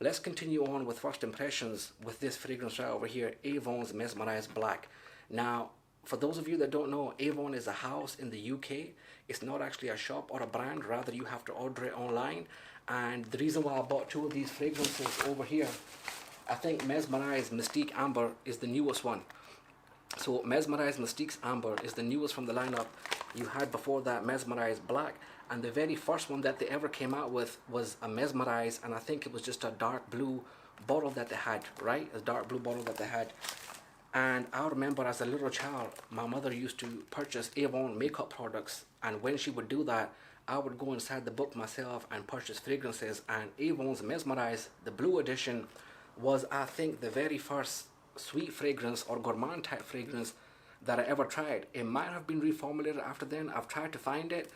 let's continue on with first impressions with this fragrance right over here, Avon's Mesmerize Black. Now, for those of you that don't know, Avon is a house in the UK. It's not actually a shop or a brand, rather you have to order it online. And the reason why I bought two of these fragrances over here, I think Mesmerize Mystique Amber is the newest one. So Mesmerize Mystique's Amber is the newest from the lineup. You had before that Mesmerize Black, and the very first one that they ever came out with was a Mesmerize, and I think it was just a dark blue bottle that they had, right? A dark blue bottle that they had. And I remember as a little child, my mother used to purchase Avon makeup products, and when she would do that, I would go inside the book myself and purchase fragrances. And Avon's Mesmerize, the blue edition, was I think the very first sweet fragrance or gourmand type fragrance that I ever tried. It might have been reformulated after then. I've tried to find it.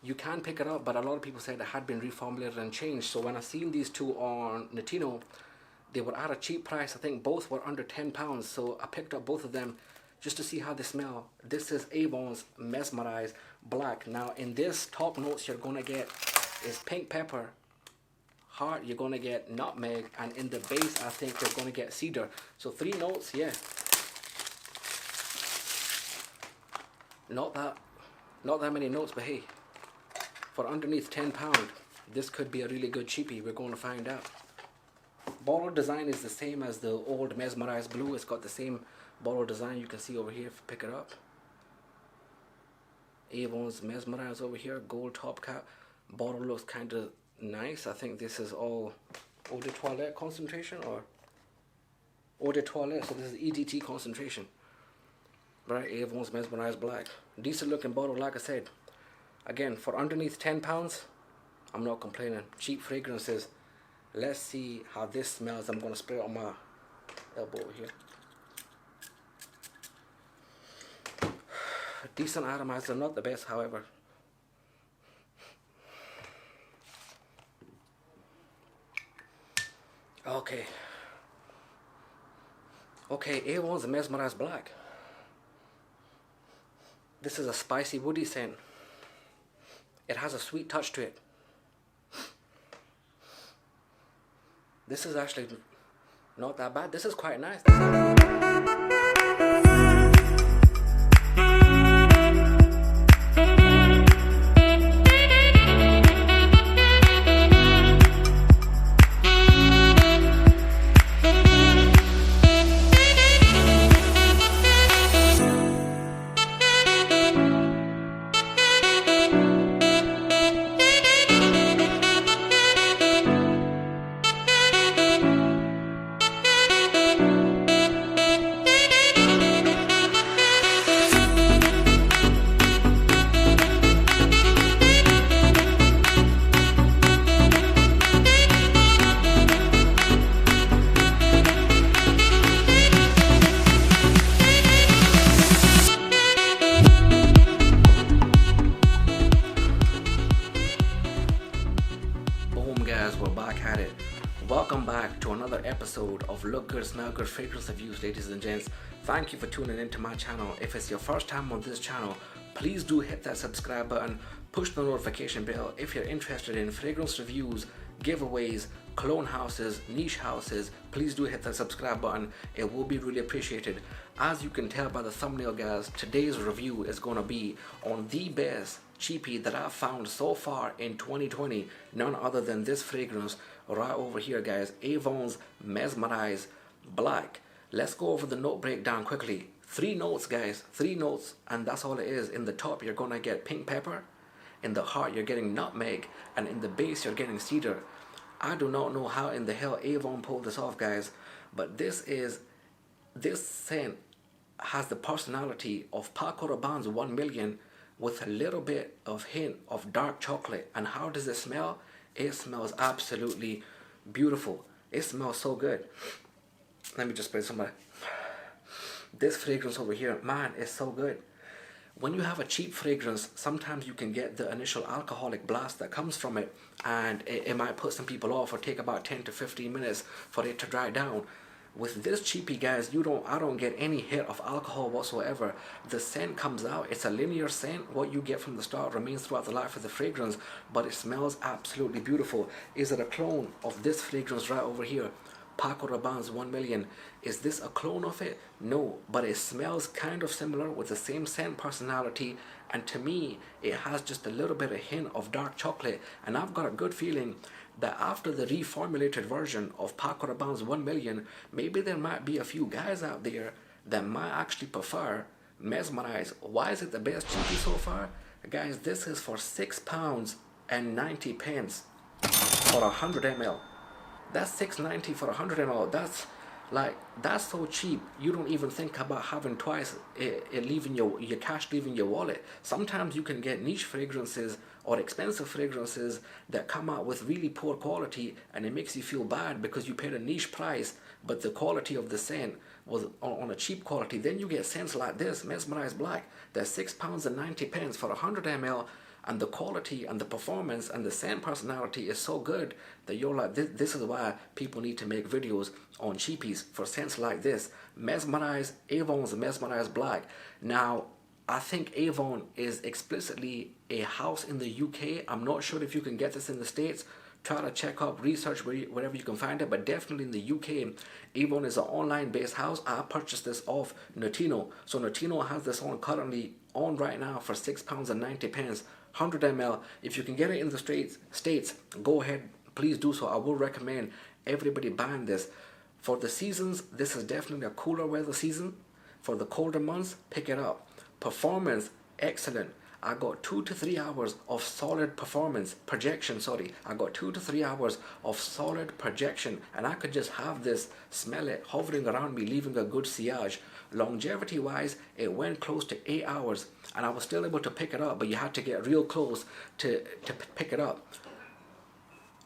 You can pick it up, but a lot of people said it had been reformulated and changed. So when I seen these two on Notino, they were at a cheap price. I think both were under £10. So I picked up both of them just to see how they smell. This is Avon's Mesmerize Black. Now in this, top notes you're going to get is pink pepper, heart, you're going to get nutmeg, and in the base I think you're going to get cedar. So 3 notes, yeah. Not that many notes, but hey, for underneath £10, this could be a really good cheapie. We're going to find out. Bottle design is the same as the old Mesmerize Blue. It's got the same bottle design you can see over here if you pick it up. Avon's Mesmerize over here, gold top cap. Bottle looks kind of nice. I think this is all eau de toilette concentration, or eau de toilette, so this is EDT concentration. Right, Avon's Mesmerize Black. Decent looking bottle, like I said. Again, for underneath £10, I'm not complaining. Cheap fragrances. Let's see how this smells. I'm going to spray it on my elbow over here. Decent atomizer, not the best, however. Okay, Avon's Mesmerize Black. This is a spicy woody scent. It has a sweet touch to it. This is actually not that bad. This is quite nice. We're back at it. Welcome back to another episode of Look Good, Smell Good Fragrance Reviews, ladies and gents. Thank you for tuning into my channel. If it's your first time on this channel, please do hit that subscribe button, push the notification bell if you're interested in fragrance reviews, giveaways, clone houses, niche houses. Please do hit that subscribe button. It will be really appreciated. As you can tell by the thumbnail, guys, today's review is going to be on the best cheapie that I've found so far in 2020, none other than this fragrance right over here, guys. Avon's Mesmerize Black. Let's go over the note breakdown quickly. 3 notes, guys, 3 notes, and that's all it is. In the top you're gonna get pink pepper, in the heart you're getting nutmeg, and in the base you're getting cedar. I do not know how in the hell Avon pulled this off, guys, but this scent has the personality of Paco Rabanne's 1 Million with a little bit of hint of dark chocolate. And how does it smell? It smells absolutely beautiful. It smells so good. Let me just spray some of that. This fragrance over here, man, is so good. When you have a cheap fragrance, sometimes you can get the initial alcoholic blast that comes from it, and it might put some people off or take about 10 to 15 minutes for it to dry down. With this cheapie, guys, I don't get any hit of alcohol whatsoever. The scent comes out, it's a linear scent. What you get from the start remains throughout the life of the fragrance, but it smells absolutely beautiful. Is it a clone of this fragrance right over here? Paco Rabanne's 1 million. Is this a clone of it? No, but it smells kind of similar with the same scent personality, and to me it has just a little bit of hint of dark chocolate, and I've got a good feeling that after the reformulated version of Paco Rabanne's 1 million, maybe there might be a few guys out there that might actually prefer Mesmerize. Why is it the best cheapie so far? Guys, this is for £6 and 90 pence for 100 ml. That's $6.90 for 100 ml. That's so cheap. You don't even think about having twice it leaving your cash leaving your wallet. Sometimes you can get niche fragrances or expensive fragrances that come out with really poor quality, and it makes you feel bad because you paid a niche price, but the quality of the scent was on a cheap quality. Then you get scents like this, Mesmerize Black, that's £6 and 90 pence for 100 ml. And the quality and the performance and the scent personality is so good that you're like, this is why people need to make videos on cheapies for scents like this. Mesmerize, Avon's Mesmerize Black. Now, I think Avon is explicitly a house in the UK. I'm not sure if you can get this in the States. Try to check up, research wherever you can find it, but definitely in the UK, Avon is an online-based house. I purchased this off Notino. So Notino has this on currently on right now for £6 and 90 pence. 100 ml. If you can get it in the States, go ahead, please do so. I will recommend everybody buying this. For the seasons, this is definitely a cooler weather season. For the colder months, pick it up. Performance, excellent. I got 2 to 3 hours of solid projection. I got 2 to 3 hours of solid projection, and I could just have this, smell it hovering around me, leaving a good sillage. Longevity wise, it went close to 8 hours, and I was still able to pick it up, but you had to get real close to pick it up.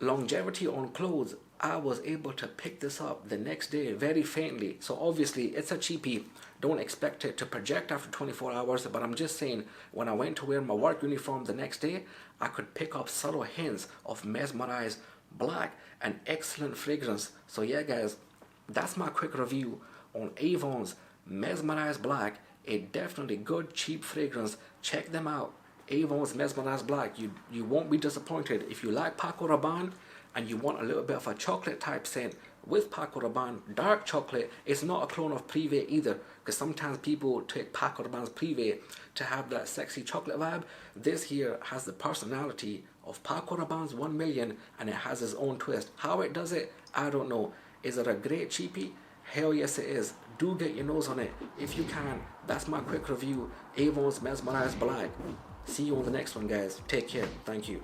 Longevity on clothes, I was able to pick this up the next day very faintly. So obviously it's a cheapie. Don't expect it to project after 24 hours, but I'm just saying, when I went to wear my work uniform the next day, I could pick up subtle hints of Mesmerize Black, an excellent fragrance. So yeah guys, that's my quick review on Avon's Mesmerize Black, a definitely good cheap fragrance. Check them out. Avon's Mesmerize Black. You won't be disappointed. If you like Paco Rabanne and you want a little bit of a chocolate type scent with Paco Rabanne, dark chocolate, it's not a clone of Privé either, because sometimes people take Paco Rabanne's Privé to have that sexy chocolate vibe. This here has the personality of Paco Rabanne's 1 million, and it has its own twist. How it does it, I don't know. Is it a great cheapie? Hell yes it is. Do get your nose on it if you can. That's my quick review. Avon's Mesmerize Black. See you on the next one, guys. Take care. Thank you.